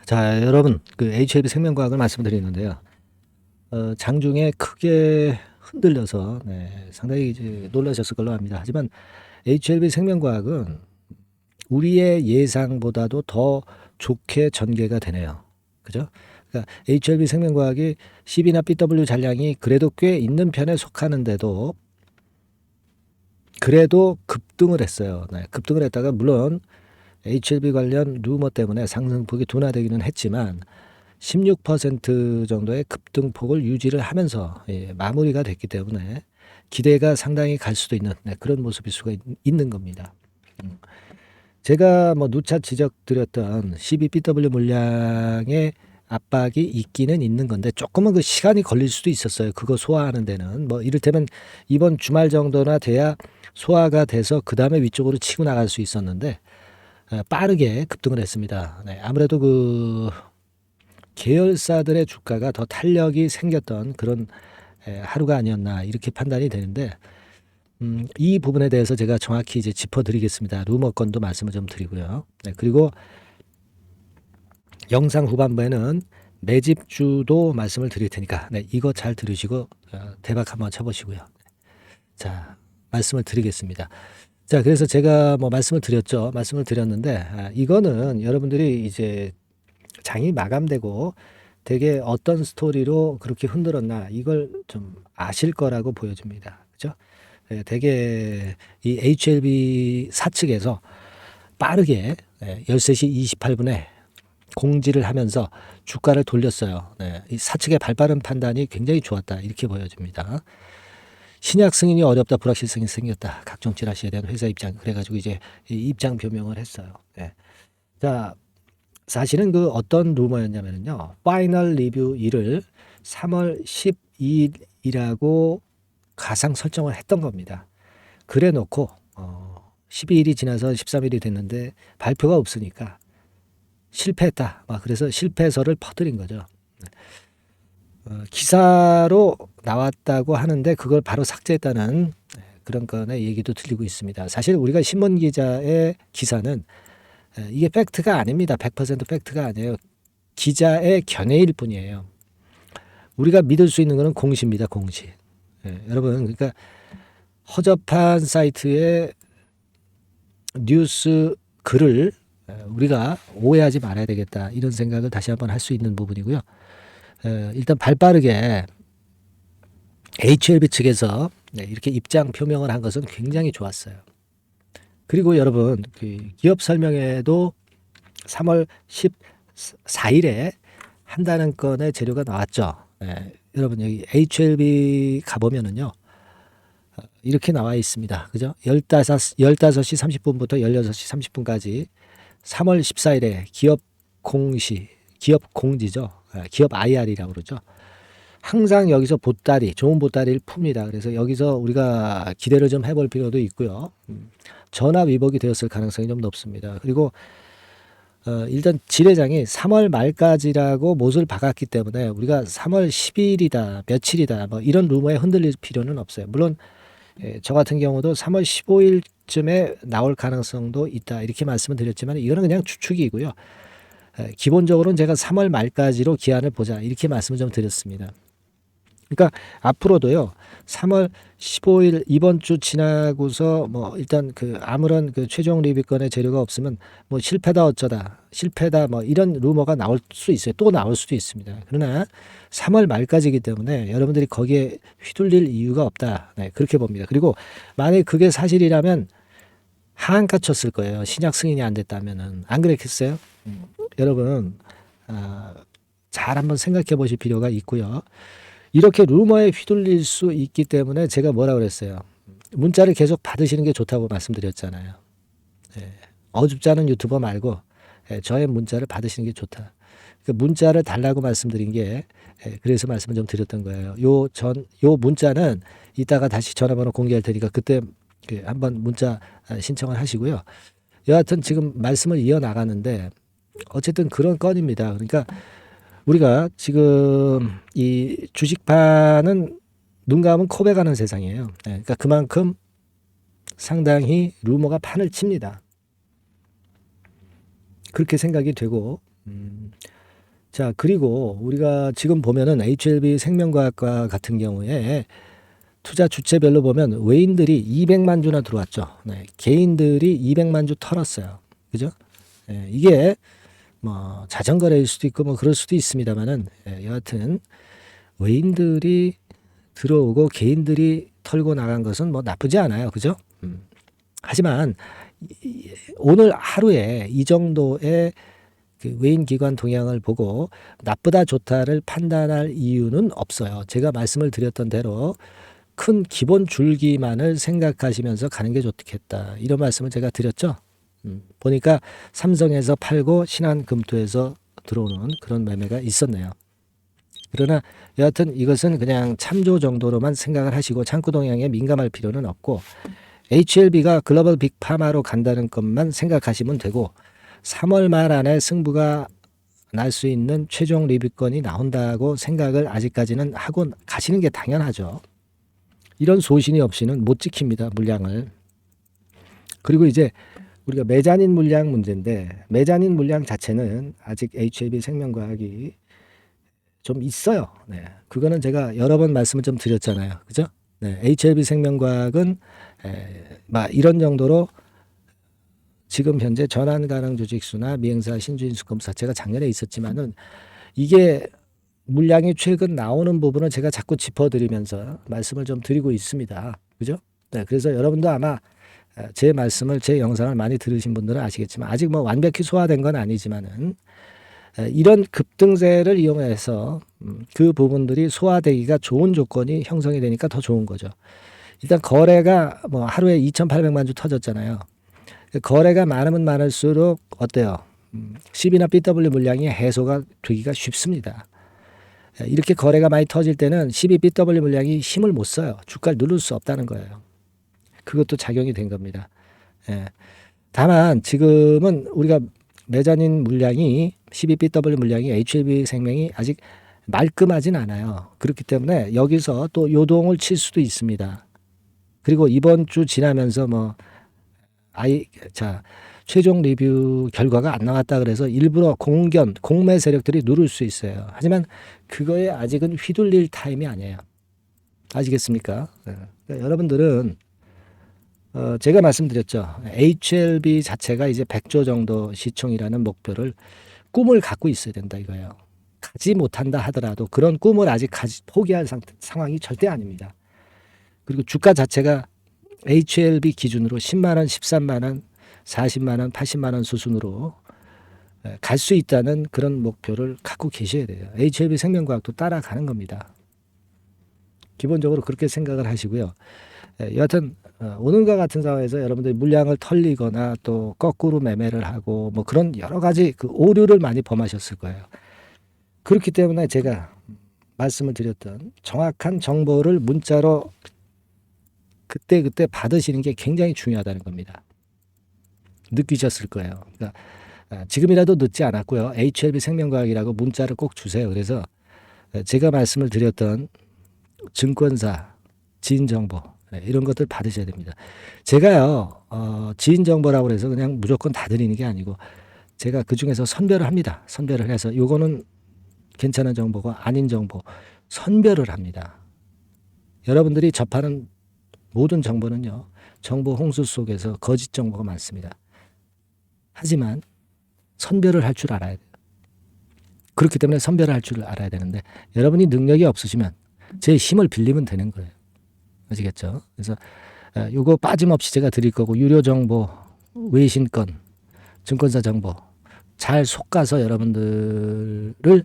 자, 여러분, HLB 생명과학을 말씀드리는데요. 장중에 크게 흔들려서 상당히 이제 놀라셨을 걸로 합니다. 하지만 HLB 생명과학은 우리의 예상보다도 더 좋게 전개가 되네요. 그죠? 그러니까 HLB 생명과학이 CB나 BW 잔량이 그래도 꽤 있는 편에 속하는데도 그래도 급등을 했어요. 급등을 했다가 물론 HLB 관련 루머 때문에 상승폭이 둔화되기는 했지만 16% 정도의 급등폭을 유지를 하면서 마무리가 됐기 때문에 기대가 상당히 갈 수도 있는 그런 모습일 수가 있는 겁니다. 제가 누차 지적드렸던 CBBW 물량의 압박이 있기는 있는 건데 조금은 그 시간이 걸릴 수도 있었어요. 그거 소화하는 데는 이를테면 이번 주말 정도나 돼야 소화가 돼서 그 다음에 위쪽으로 치고 나갈 수 있었는데 빠르게 급등을 했습니다. 아무래도 그 계열사들의 주가가 더 탄력이 생겼던 그런 하루가 아니었나 이렇게 판단이 되는데 이 부분에 대해서 제가 정확히 이제 짚어드리겠습니다. 루머건도 말씀을 좀 드리고요. 그리고 영상 후반부에는 매집주도 말씀을 드릴 테니까 이거 잘 들으시고 대박 한번 쳐보시고요. 자, 말씀을 드리겠습니다. 자, 그래서 제가 말씀을 드렸죠. 말씀을 드렸는데 이거는 여러분들이 이제 장이 마감되고 되게 어떤 스토리로 그렇게 흔들었나 이걸 좀 아실 거라고 보여집니다. 그죠? 되게 이 HLB 사측에서 빠르게 13시 28분에 공지를 하면서 주가를 돌렸어요. 이 사측의 발빠른 판단이 굉장히 좋았다. 이렇게 보여집니다. 신약 승인이 어렵다. 불확실성이 생겼다. 각종 찌라시에 대한 회사 입장. 그래가지고 이제 입장 표명을 했어요. 자, 사실은 그 어떤 루머였냐면요. 파이널 리뷰 일을 3월 12일이라고 가상 설정을 했던 겁니다. 그래 놓고 12일이 지나서 13일이 됐는데 발표가 없으니까 실패했다. 그래서 실패설을 퍼뜨린 거죠. 기사로 나왔다고 하는데 그걸 바로 삭제했다는 그런 건의 얘기도 들리고 있습니다. 사실 우리가 신문 기자의 기사는 이게 팩트가 아닙니다. 100% 팩트가 아니에요. 기자의 견해일 뿐이에요. 우리가 믿을 수 있는 것은 공시입니다. 공시. 여러분 그러니까 허접한 사이트의 뉴스 글을 우리가 오해하지 말아야 되겠다. 이런 생각을 다시 한번 할 수 있는 부분이고요. 일단 발빠르게 HLB 측에서 이렇게 입장 표명을 한 것은 굉장히 좋았어요. 그리고 여러분 그 기업 설명회도 3월 14일에 한다는 건의 재료가 나왔죠. 여러분 여기 HLB 가보면은요. 이렇게 나와 있습니다. 그죠? 15시 30분부터 16시 30분까지 3월 14일에 기업 공지죠. 기업 IR이라고 그러죠. 항상 여기서 보따리, 좋은 보따리를 풉니다. 그래서 여기서 우리가 기대를 좀 해볼 필요도 있고요. 전화 위복이 되었을 가능성이 좀 높습니다. 그리고 일단 지뢰장이 3월 말까지라고 못을 박았기 때문에 우리가 3월 10일이다, 며칠이다, 이런 루머에 흔들릴 필요는 없어요. 물론 저 같은 경우도 3월 15일쯤에 나올 가능성도 있다 이렇게 말씀을 드렸지만 이거는 그냥 추측이고요. 기본적으로는 제가 3월 말까지로 기한을 보자 이렇게 말씀을 좀 드렸습니다. 그러니까 앞으로도요. 3월 15일 이번 주 지나고서 일단 그 아무런 그 최종 리뷰권의 재료가 없으면 실패다 어쩌다 실패다 이런 루머가 나올 수 있어요. 또 나올 수도 있습니다. 그러나 3월 말까지이기 때문에 여러분들이 거기에 휘둘릴 이유가 없다. 그렇게 봅니다. 그리고 만약에 그게 사실이라면 하한가 쳤을 거예요. 신약 승인이 안 됐다면은 안 그랬겠어요? 여러분 잘 한번 생각해 보실 필요가 있고요. 이렇게 루머에 휘둘릴 수 있기 때문에 제가 뭐라 그랬어요. 문자를 계속 받으시는 게 좋다고 말씀드렸잖아요. 어줍지 않은 유튜버 말고 저의 문자를 받으시는 게 좋다. 그 문자를 달라고 말씀드린 게 그래서 말씀을 좀 드렸던 거예요. 요 문자는 이따가 다시 전화번호 공개할 테니까 그때 한번 문자 신청을 하시고요. 여하튼 지금 말씀을 이어나가는데 어쨌든 그런 건입니다. 그러니까 우리가 지금 이 주식판은 눈 감으면 코 베가는 세상이에요. 그러니까 그만큼 상당히 루머가 판을 칩니다. 그렇게 생각이 되고, 자, 그리고 우리가 지금 보면은 HLB 생명과학과 같은 경우에 투자 주체별로 보면 외인들이 200만 주나 들어왔죠. 네, 개인들이 200만 주 털었어요. 그죠? 예, 이게 뭐 자전거래일 수도 있고 뭐 그럴 수도 있습니다만은, 여하튼 외인들이 들어오고 개인들이 털고 나간 것은 뭐 나쁘지 않아요. 그죠? 하지만 오늘 하루에 이 정도의 그 외인 기관 동향을 보고 나쁘다 좋다를 판단할 이유는 없어요. 제가 말씀을 드렸던 대로 큰 기본 줄기만을 생각하시면서 가는 게 좋겠다. 이런 말씀을 제가 드렸죠. 보니까 삼성에서 팔고 신한금토에서 들어오는 그런 매매가 있었네요. 그러나 여하튼 이것은 그냥 참조 정도로만 생각을 하시고 창구 동향에 민감할 필요는 없고, HLB가 글로벌 빅파마로 간다는 것만 생각하시면 되고, 3월 말 안에 승부가 날 수 있는 최종 리뷰권이 나온다고 생각을 아직까지는 하고 가시는 게 당연하죠. 이런 소신이 없이는 못 지킵니다, 물량을. 그리고 이제 우리가 메자닌 물량 문제인데, 메자닌 물량 자체는 아직 HLB 생명과학이 좀 있어요. 네. 그거는 제가 여러 번 말씀을 좀 드렸잖아요. 그죠? 네. HLB 생명과학은 막 이런 정도로 지금 현재 전환 가능 주식수나 미행사 신주인수 검사 제가 작년에 있었지만은 이게 물량이 최근 나오는 부분을 제가 자꾸 짚어드리면서 말씀을 좀 드리고 있습니다. 그죠? 네. 그래서 여러분도 아마 제 말씀을, 제 영상을 많이 들으신 분들은 아시겠지만 아직 뭐 완벽히 소화된 건 아니지만은 이런 급등세를 이용해서 그 부분들이 소화되기가 좋은 조건이 형성이 되니까 더 좋은 거죠. 일단 거래가 뭐 하루에 2,800만 주 터졌잖아요. 거래가 많으면 많을수록 어때요? 10이나 BW 물량이 해소가 되기가 쉽습니다. 이렇게 거래가 많이 터질 때는 12 BW 물량이 힘을 못 써요. 주가를 누를 수 없다는 거예요. 그것도 작용이 된 겁니다. 다만 지금은 우리가 메자닌 물량이 12BW 물량이 HLB 생명이 아직 말끔하진 않아요. 그렇기 때문에 여기서 또 요동을 칠 수도 있습니다. 그리고 이번 주 지나면서 뭐 최종 리뷰 결과가 안 나왔다 그래서 일부러 공매 세력들이 누를 수 있어요. 하지만 그거에 아직은 휘둘릴 타임이 아니에요. 아시겠습니까? 그러니까 여러분들은 제가 말씀드렸죠. HLB 자체가 이제 100조 정도 시총이라는 목표를 꿈을 갖고 있어야 된다 이거예요. 가지 못한다 하더라도 그런 꿈을 아직 포기할 상황이 절대 아닙니다. 그리고 주가 자체가 HLB 기준으로 10만 원, 13만 원, 40만 원, 80만 원 수준으로 갈 수 있다는 그런 목표를 갖고 계셔야 돼요. HLB 생명과학도 따라가는 겁니다. 기본적으로 그렇게 생각을 하시고요. 여하튼 오늘과 같은 상황에서 여러분들이 물량을 털리거나 또 거꾸로 매매를 하고 뭐 그런 여러 가지 그 오류를 많이 범하셨을 거예요. 그렇기 때문에 제가 말씀을 드렸던 정확한 정보를 문자로 그때 받으시는 게 굉장히 중요하다는 겁니다. 느끼셨을 거예요. 그러니까 지금이라도 늦지 않았고요. HLB 생명과학이라고 문자를 꼭 주세요. 그래서 제가 말씀을 드렸던 증권사 지인 정보 이런 것들 받으셔야 됩니다. 제가요 지인 정보라고 해서 그냥 무조건 다 드리는 게 아니고 제가 그 중에서 선별을 합니다. 선별을 해서 요거는 괜찮은 정보고 아닌 정보 선별을 합니다. 여러분들이 접하는 모든 정보는요 정보 홍수 속에서 거짓 정보가 많습니다. 하지만 선별을 할 줄 알아야 돼요. 그렇기 때문에 선별을 할 줄 알아야 되는데 여러분이 능력이 없으시면 제 힘을 빌리면 되는 거예요. 아시겠죠? 그래서 요거 빠짐없이 제가 드릴 거고 유료 정보, 외신권, 증권사 정보 잘 속가서 여러분들을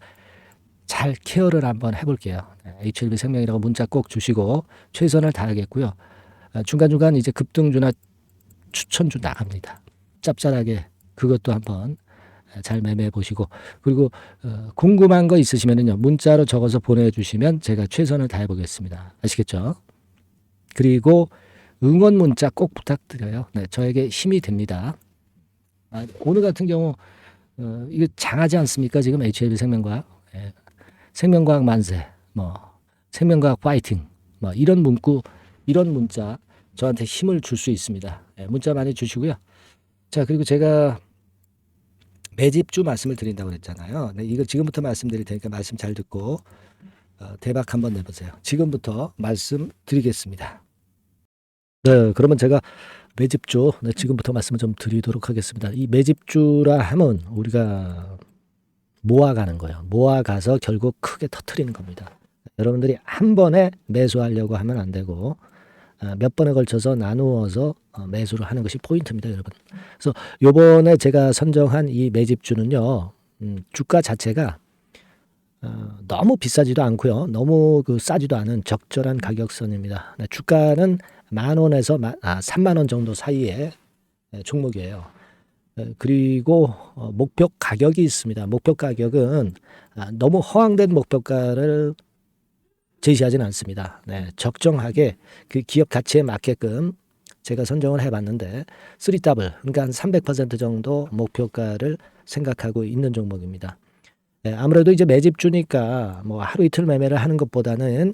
잘 케어를 한번 해볼게요. HLB 생명이라고 문자 꼭 주시고 최선을 다하겠고요. 중간중간 이제 급등주나 추천주 나갑니다. 짭짤하게 그것도 한번 잘 매매해 보시고 그리고 궁금한 거 있으시면은요 문자로 적어서 보내주시면 제가 최선을 다해 보겠습니다. 아시겠죠? 그리고 응원 문자 꼭 부탁드려요. 네, 저에게 힘이 됩니다. 오늘 같은 경우 이거 장하지 않습니까? 지금 HLB 생명과학, 생명과학 만세, 뭐 생명과학 파이팅, 뭐 이런 문구, 이런 문자 저한테 힘을 줄 수 있습니다. 문자 많이 주시고요. 자 그리고 제가 매집주 말씀을 드린다고 그랬잖아요. 네, 이거 지금부터 말씀드릴 테니까 말씀 잘 듣고 대박 한번 내보세요. 지금부터 말씀드리겠습니다. 네, 그러면 제가 매집주 지금부터 말씀을 좀 드리도록 하겠습니다. 이 매집주라 하면 우리가 모아가는 거예요. 모아가서 결국 크게 터트리는 겁니다. 여러분들이 한 번에 매수하려고 하면 안 되고 몇 번에 걸쳐서 나누어서 매수를 하는 것이 포인트입니다, 여러분. 그래서 요번에 제가 선정한 이 매집주는요, 주가 자체가 너무 비싸지도 않고요, 너무 싸지도 않은 적절한 가격선입니다. 주가는 10,000원에서 30,000원 정도 사이의 종목이에요. 그리고 목표 가격이 있습니다. 목표 가격은 너무 허황된 목표가를 제시하지는 않습니다. 네, 적정하게 그 기업 가치에 맞게끔 제가 선정을 해봤는데 3더블, 그러니까 한 300% 정도 목표가를 생각하고 있는 종목입니다. 네, 아무래도 이제 매집주니까 뭐 하루 이틀 매매를 하는 것보다는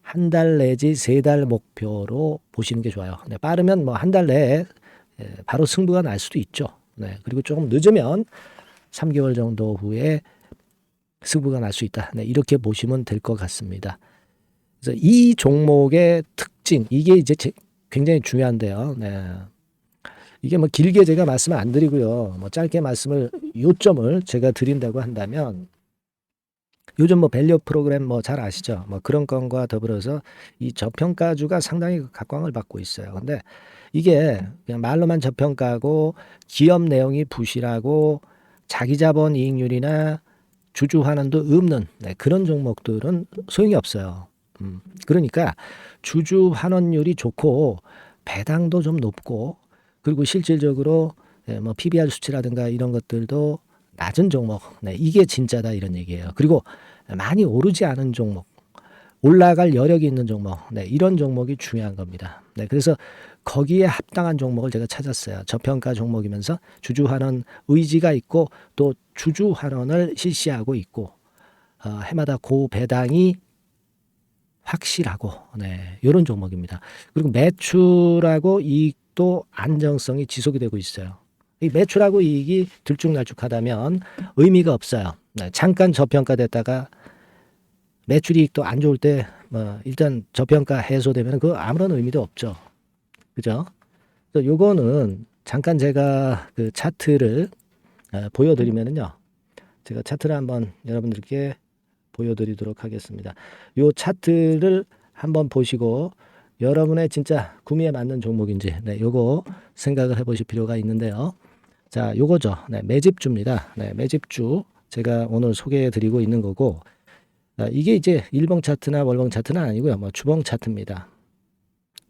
한 달 내지 3달 목표로 보시는 게 좋아요. 네, 빠르면 뭐 한 달 내에 바로 승부가 날 수도 있죠. 네, 그리고 조금 늦으면 3개월 정도 후에 승부가 날 수 있다. 네, 이렇게 보시면 될 것 같습니다. 그래서 이 종목의 특징, 이게 이제 굉장히 중요한데요. 네. 이게 뭐 길게 제가 말씀을 안 드리고요. 뭐 짧게 요점을 제가 드린다고 한다면, 요즘 뭐 밸류 프로그램 뭐 잘 아시죠? 뭐 그런 건과 더불어서 이 저평가주가 상당히 각광을 받고 있어요. 근데 이게 그냥 말로만 저평가고 기업 내용이 부실하고 자기 자본 이익률이나 주주 환원도 없는 그런 종목들은 소용이 없어요. 그러니까 주주 환원율이 좋고 배당도 좀 높고 그리고 실질적으로 뭐 PBR 수치라든가 이런 것들도 낮은 종목, 이게 진짜다 이런 얘기예요. 그리고 많이 오르지 않은 종목, 올라갈 여력이 있는 종목, 이런 종목이 중요한 겁니다. 그래서 거기에 합당한 종목을 제가 찾았어요. 저평가 종목이면서 주주 환원 의지가 있고 또 주주 환원을 실시하고 있고 해마다 고배당이 확실하고 이런 종목입니다. 그리고 매출하고 이익도 안정성이 지속이 되고 있어요. 이 매출하고 이익이 들쭉날쭉하다면 의미가 없어요. 잠깐 저평가됐다가 매출 이익도 안 좋을 때 일단 저평가 해소되면 그 아무런 의미도 없죠. 그죠? 그래서 요거는 잠깐 제가 그 차트를 보여드리면은요. 제가 차트를 한번 여러분들께 보여드리도록 하겠습니다. 요 차트를 한번 보시고 여러분의 진짜 구미에 맞는 종목인지 요거 생각을 해보실 필요가 있는데요. 자, 요거죠. 매집주입니다. 매집주 제가 오늘 소개해드리고 있는 거고 이게 이제 일봉 차트나 월봉 차트는 아니고요. 뭐 주봉 차트입니다.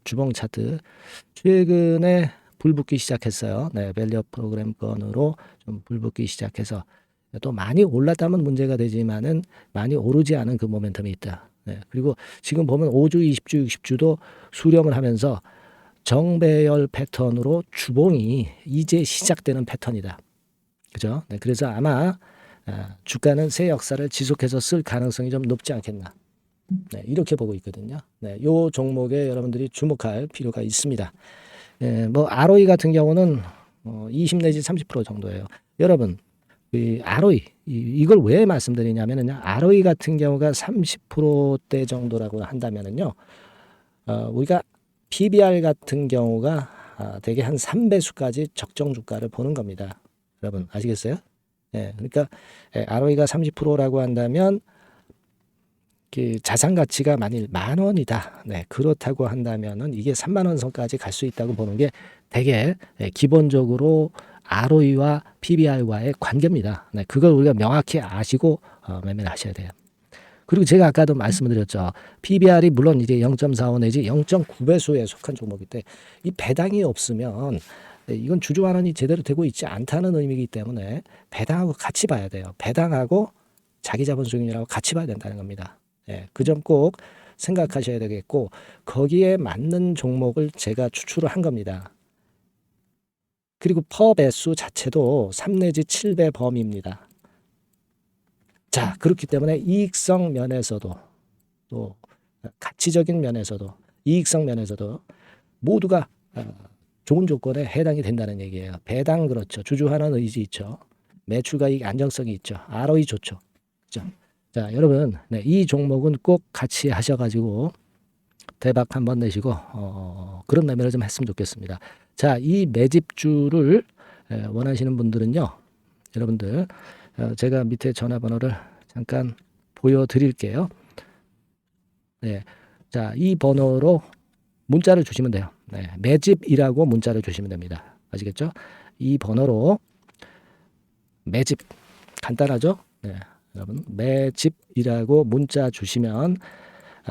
주봉 차트 최근에 불붙기 시작했어요. 밸류 프로그램 건으로 좀 불붙기 시작해서 또 많이 올랐다면 문제가 되지만은 많이 오르지 않은 그 모멘텀이 있다. 그리고 지금 보면 5주, 20주, 60주도 수렴을 하면서 정배열 패턴으로 주봉이 이제 시작되는 패턴이다. 그죠? 그래서 아마 주가는 새 역사를 지속해서 쓸 가능성이 좀 높지 않겠나. 이렇게 보고 있거든요. 요 종목에 여러분들이 주목할 필요가 있습니다. 뭐 ROE 같은 경우는 20 내지 30% 정도예요. 여러분, 이 ROE 이걸 왜 말씀드리냐면은요. ROE 같은 경우가 30%대 정도라고 한다면은요. 우리가 PBR 같은 경우가 대개 한 3배수까지 적정 주가를 보는 겁니다. 여러분 아시겠어요? 그러니까 ROE가 30%라고 한다면 그 자산 가치가 만일 10,000원이다. 그렇다고 한다면은 이게 30,000원 선까지 갈 수 있다고 보는 게 되게 기본적으로 ROE와 PBR과의 관계입니다. 그걸 우리가 명확히 아시고 매매를 하셔야 돼요. 그리고 제가 아까도 말씀을 드렸죠. PBR이 물론 이제 0.45 내지 0.9배수에 속한 종목인데 이 배당이 없으면 이건 주주 환원이 제대로 되고 있지 않다는 의미이기 때문에 배당하고 같이 봐야 돼요. 배당하고 자기 자본 수익률하고 같이 봐야 된다는 겁니다. 그 점 꼭 생각하셔야 되겠고 거기에 맞는 종목을 제가 추출을 한 겁니다. 그리고 퍼 배수 자체도 3 내지 7배 범위입니다. 자, 그렇기 때문에 이익성 면에서도 또 가치적인 면에서도 이익성 면에서도 모두가 좋은 조건에 해당이 된다는 얘기예요. 배당 그렇죠. 주주 환원 의지 있죠. 매출가익 안정성이 있죠. ROE 좋죠. 그죠? 자, 여러분, 네, 이 종목은 꼭 같이 하셔가지고 대박 한번 내시고 그런 매매를 좀 했으면 좋겠습니다. 자, 이 매집주를 원하시는 분들은요, 여러분들 제가 밑에 전화번호를 잠깐 보여드릴게요. 네, 자, 이 번호로 문자를 주시면 돼요. 네, 매집이라고 문자를 주시면 됩니다. 아시겠죠? 이 번호로 매집 간단하죠? 네, 여러분 매집이라고 문자 주시면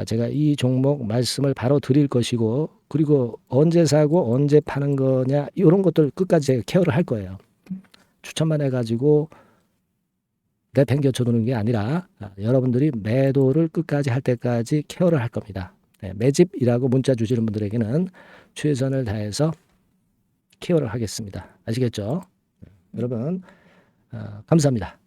제가 이 종목 말씀을 바로 드릴 것이고 그리고 언제 사고 언제 파는 거냐 이런 것들 끝까지 제가 케어를 할 거예요. 추천만 해가지고 내팽겨쳐 두는 게 아니라 여러분들이 매도를 끝까지 할 때까지 케어를 할 겁니다. 네, 매집이라고 문자 주시는 분들에게는 최선을 다해서 케어를 하겠습니다. 아시겠죠? 여러분 감사합니다.